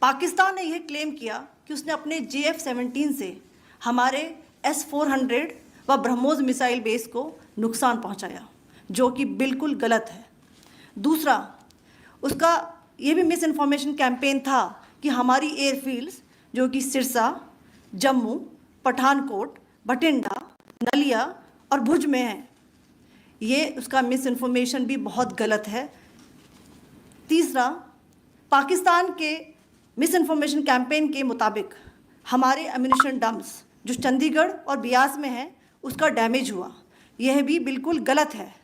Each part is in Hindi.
पाकिस्तान ने यह क्लेम किया कि उसने अपने JF-17 से हमारे S-400 व ब्रह्मोस मिसाइल बेस को नुकसान पहुंचाया, जो कि बिल्कुल गलत है। दूसरा, उसका ये भी मिस इन्फॉर्मेशन कैंपेन था कि हमारी एयरफील्ड्स जो कि सिरसा, जम्मू, पठानकोट, बठिंडा, नलिया और भुज में हैं, ये उसका मिस इन्फॉर्मेशन भी बहुत गलत है। तीसरा, पाकिस्तान के मिस इन्फॉर्मेशन कैंपेन के मुताबिक हमारे एम्यूनिशन डम्प्स जो चंडीगढ़ और बियास में हैं उसका डैमेज हुआ, यह भी बिल्कुल गलत है।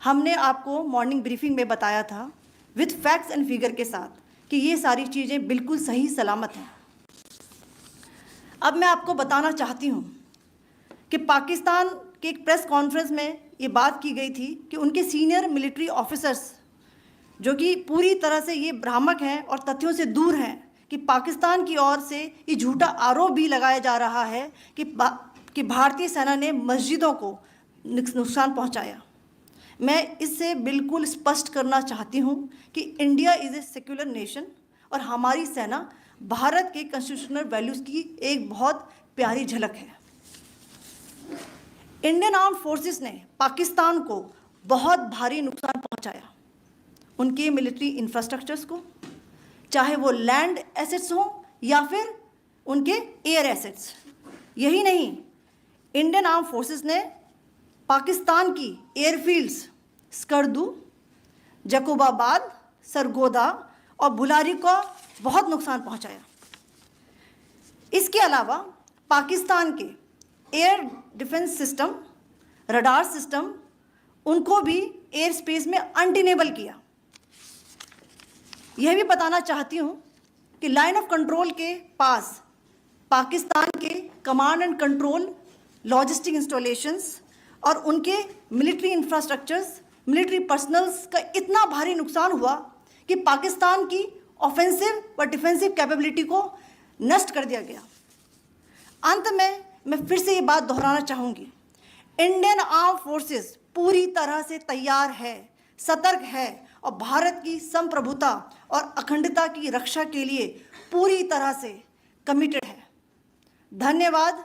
हमने आपको मॉर्निंग ब्रीफिंग में बताया था विथ फैक्ट्स एंड फिगर के साथ कि ये सारी चीज़ें बिल्कुल सही सलामत हैं। अब मैं आपको बताना चाहती हूँ कि पाकिस्तान के एक प्रेस कॉन्फ्रेंस में ये बात की गई थी कि उनके सीनियर मिलिट्री ऑफिसर्स जो कि पूरी तरह से ये भ्रामक हैं और तथ्यों से दूर हैं कि पाकिस्तान की ओर से ये झूठा आरोप भी लगाया जा रहा है कि भारतीय सेना ने मस्जिदों को नुकसान पहुंचाया। मैं इससे बिल्कुल स्पष्ट करना चाहती हूं कि India is a secular nation और हमारी सेना भारत के कॉन्स्टिट्यूशनल वैल्यूज़ की एक बहुत प्यारी झलक है। इंडियन आर्म फोर्सेस ने पाकिस्तान को बहुत भारी नुकसान पहुंचाया, उनके मिलिट्री इंफ्रास्ट्रक्चर्स को, चाहे वो लैंड एसेट्स हों या फिर उनके एयर एसेट्स। यही नहीं, इंडियन आर्म फोर्सेस ने पाकिस्तान की एयरफील्ड्स स्कर्दू, जकोबाबाद, सरगोदा और बुलारी को बहुत नुकसान पहुंचाया। इसके अलावा पाकिस्तान के air defence system, radar system, उनको भी एयर स्पेस में अनटेनेबल किया। यह भी बताना चाहती हूँ कि लाइन ऑफ कंट्रोल के पास पाकिस्तान के command and control logistic installations और उनके मिलिट्री इंफ्रास्ट्रक्चर्स, मिलिट्री पर्सनल्स का इतना भारी नुकसान हुआ कि पाकिस्तान की ऑफेंसिव व डिफेंसिव कैपेबिलिटी को नष्ट कर दिया गया। अंत में मैं फिर से ये बात दोहराना चाहूँगी, इंडियन आर्म फोर्सेस पूरी तरह से तैयार है, सतर्क है और भारत की संप्रभुता और अखंडता की रक्षा के लिए पूरी तरह से कमिटेड है। धन्यवाद।